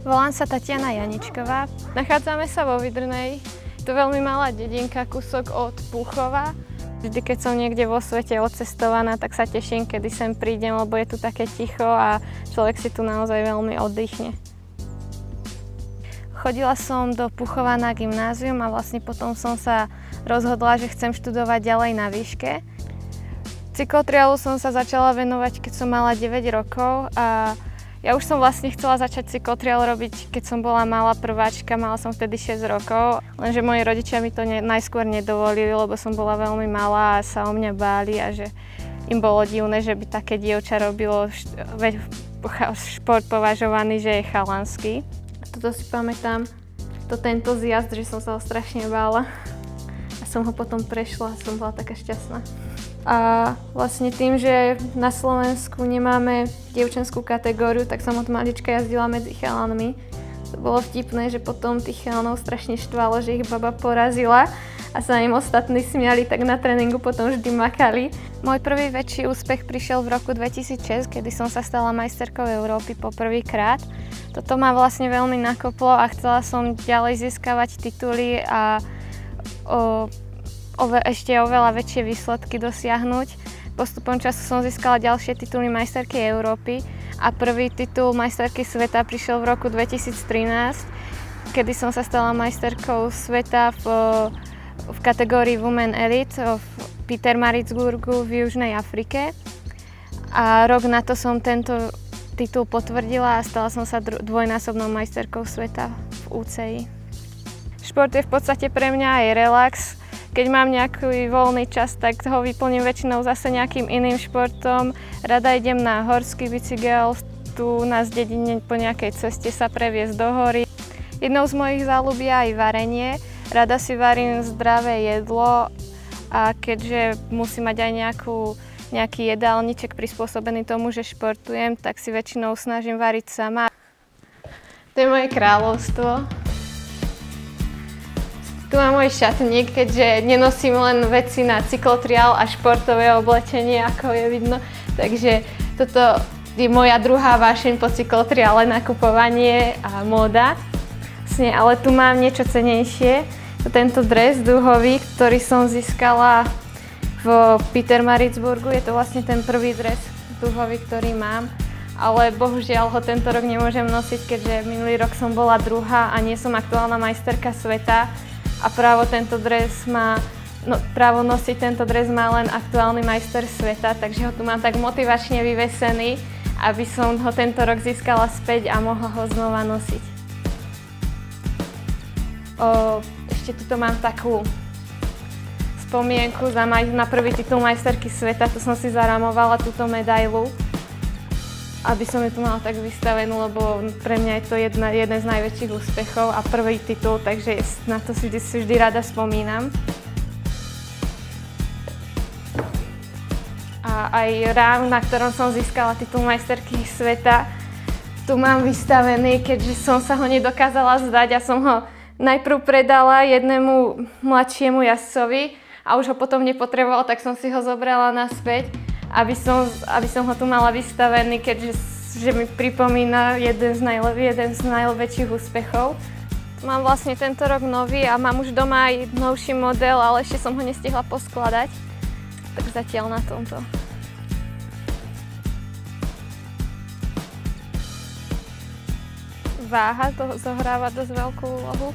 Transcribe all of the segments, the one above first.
Volám sa Tatiana Janičková. Nachádzame sa vo Vydrnej. Je to veľmi malá dedinka, kúsok od Púchova. Vždy, keď som niekde vo svete odcestovaná, tak sa teším, kedy sem prídem, lebo je tu také ticho a človek si tu naozaj veľmi oddychne. Chodila som do Púchova na gymnázium a vlastne potom som sa rozhodla, že chcem študovať ďalej na výške. Cyklotrialu som sa začala venovať, keď som mala 9 rokov a ja už som vlastne chcela začať cyklotrial robiť, keď som bola malá prváčka, mala som vtedy 6 rokov, lenže moji rodičia mi to najskôr nedovolili, lebo som bola veľmi malá a sa o mňa báli a že im bolo divné, že by také dievča robilo šport považovaný, že je chalanský. Toto si pamätám, tento zjazd, že som sa ho strašne bála a som ho potom prešla a som bola taká šťastná. A vlastne tým, že na Slovensku nemáme dievčenskú kategóriu, tak som od malička jazdila medzi chalanmi. To bolo vtipné, že potom tých chalanov strašne štvalo, že ich baba porazila a sa im ostatní smiali, tak na tréningu potom vždy makali. Môj prvý väčší úspech prišiel v roku 2006, kedy som sa stala majsterkou Európy po prvýkrát. Toto ma vlastne veľmi nakoplo a chcela som ďalej získavať tituly a ešte oveľa väčšie výsledky dosiahnuť. Postupom času som získala ďalšie tituly majsterky Európy a prvý titul majsterky sveta prišiel v roku 2013, kedy som sa stala majsterkou sveta v kategórii Women Elite v Pietermaritzburgu v Južnej Afrike. A rok na to som tento titul potvrdila a stala som sa dvojnásobnou majsterkou sveta v UCI. Šport je v podstate pre mňa aj relax. Keď mám nejaký voľný čas, tak ho vyplním väčšinou zase nejakým iným športom. Rada idem na horský bicykel, tu na dedine po nejakej ceste sa previesť do hory. Jednou z mojich záľub je aj varenie. Rada si varím zdravé jedlo a keďže musím mať aj nejaký jedálniček prispôsobený tomu, že športujem, tak si väčšinou snažím variť sama. To je moje kráľovstvo. Tu mám môj šatník, keďže nenosím len veci na cyklotriál a športové oblečenie, ako je vidno. Takže toto je moja druhá vášeň po cyklotriále, nakupovanie a móda. Ale tu mám niečo cenejšie. Tento dres dúhový, ktorý som získala v Pietermaritzburgu. Je to vlastne ten prvý dres dúhový, ktorý mám. Ale bohužiaľ ho tento rok nemôžem nosiť, keďže minulý rok som bola druhá a nie som aktuálna majsterka sveta. A právo nosiť tento dres má len aktuálny majster sveta, takže ho tu mám tak motivačne vyvesený, aby som ho tento rok získala späť a mohla ho znova nosiť. Ešte tuto mám takú spomienku na prvý titul majsterky sveta, tu som si zaramovala túto medailu, aby som ju tu mala tak vystavenú, lebo pre mňa je to jeden z najväčších úspechov a prvý titul, takže na to si vždy rada spomínam. A aj rám, na ktorom som získala titul majsterky sveta, tu mám vystavený, keďže som sa ho nedokázala vzdať a som ho najprv predala jednému mladšiemu jazdcovi a už ho potom nepotrebovala, tak som si ho zobrala naspäť. Aby som ho tu mala vystavený, keďže mi pripomína jeden z najväčších úspechov. Mám vlastne tento rok nový a mám už doma aj novší model, ale ešte som ho nestihla poskladať. Tak zatiaľ na tomto. Váha zohráva dosť veľkú úlohu.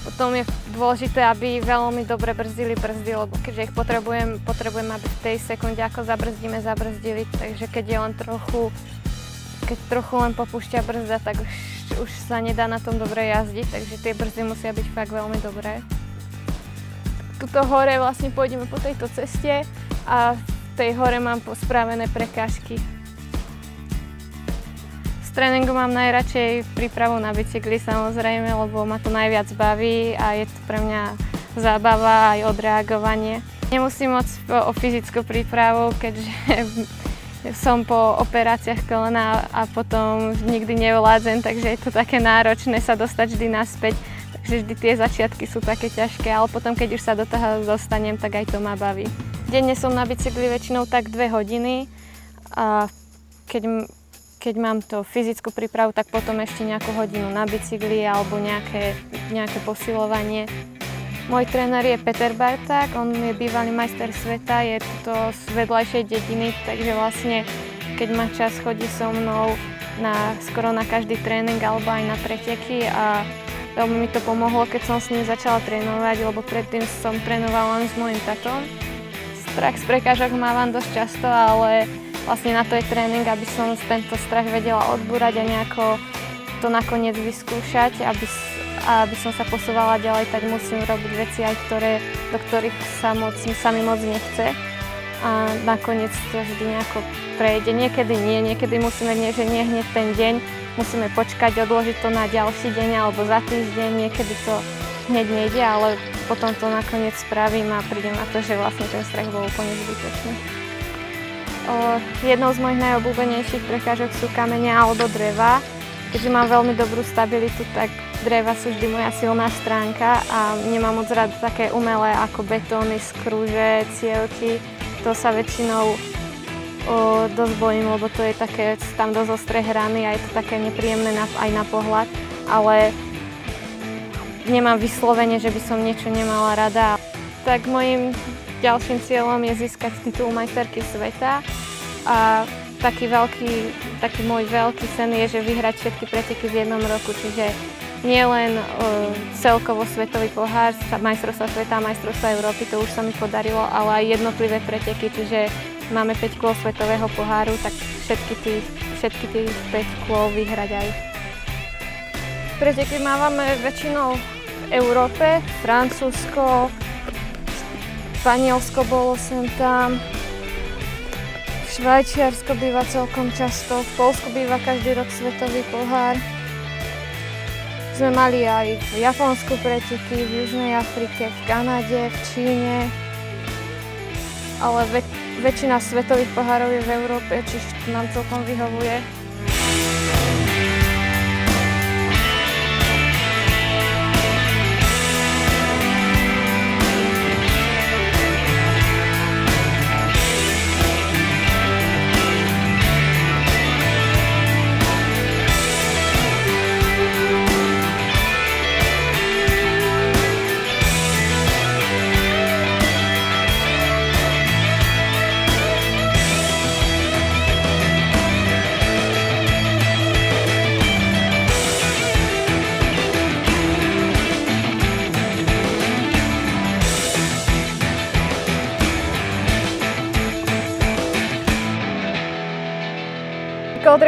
Potom je dôležité, aby veľmi dobre brzdili brzdy, lebo keďže ich potrebujem, aby v tej sekunde, ako zabrzdili. Takže keď trochu len popúšťa brzda, tak už sa nedá na tom dobre jazdiť, takže tie brzdy musia byť fakt veľmi dobré. Tuto hore vlastne pôjdeme po tejto ceste a v tej hore mám spravené prekážky. Z tréningu mám najradšej prípravu na bicykli, samozrejme, lebo ma to najviac baví a je to pre mňa zábava aj odreagovanie. Nemusím moc o fyzickú prípravu, keďže som po operáciách kolena a potom nikdy nevládzem, takže je to také náročné sa dostať vždy naspäť. Takže vždy tie začiatky sú také ťažké, ale potom, keď už sa do toho dostanem, tak aj to ma baví. Denne som na bicykli väčšinou tak 2 hodiny a keď keď mám to fyzickú prípravu, tak potom ešte nejakú hodinu na bicykli alebo nejaké posilovanie. Môj tréner je Peter Barták, on je bývalý majster sveta, je to z vedľajšej dediny, takže vlastne keď má čas, chodí so mnou skoro na každý tréning alebo aj na preteky a veľmi mi to pomohlo, keď som s ním začala trénovať, lebo predtým som trénovala len s mojím tatom. Strach z prekážok mávam dosť často, ale vlastne na to je tréning, aby som tento strach vedela odbúrať a nejako to nakoniec vyskúšať, aby som sa posúvala ďalej, tak musím robiť veci aj do ktorých sa mi moc nechce. A nakoniec to vždy nejako prejde. Niekedy nie, niekedy musíme nie hneď ten deň, musíme počkať, odložiť to na ďalší deň alebo za týždeň, niekedy to hneď nejde, ale potom to nakoniec spravím a prídem na to, že vlastne ten strach bol úplne zbytočný. Jednou z mojich najobľúbenejších prekážok sú kamene alebo dreva. Keďže mám veľmi dobrú stabilitu, tak dreva sú vždy moja silná stránka a nemám moc rád také umelé ako betóny, skrúže, cievky. To sa väčšinou dosť bojím, lebo to je také, tam dosť ostré hrany a je to také nepríjemné aj na pohľad, ale nemám vyslovene, že by som niečo nemala rada. Tak mojím ďalším cieľom je získať titul majsterky sveta a taký môj veľký sen je, že vyhrať všetky preteky v jednom roku, čiže nie len celkovo svetový pohár, majstrovstvá sveta a majstrovstvá Európy, to už sa mi podarilo, ale aj jednotlivé preteky, čiže máme 5 kôl svetového poháru, tak všetky tých 5 kôl vyhrať aj. Preteky mávame väčšinou v Európe, Francúzsko, Španielsko bolo sem tam, Švajčiarsko býva celkom často, v Poľsku býva každý rok svetový pohár. Sme mali aj v Japonsku preteky, v Južnej Afrike, v Kanade, v Číne, ale väčšina svetových pohárov je v Európe, čiže to nám celkom vyhovuje.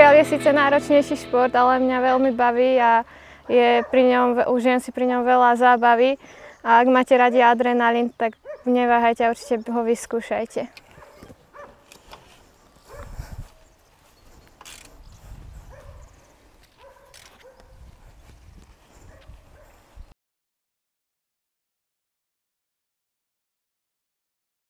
Cycle je síce náročnejší šport, ale mňa veľmi baví a užijem si pri ňom veľa zábavy. A ak máte radi adrenalín, tak neváhajte a určite ho vyskúšajte.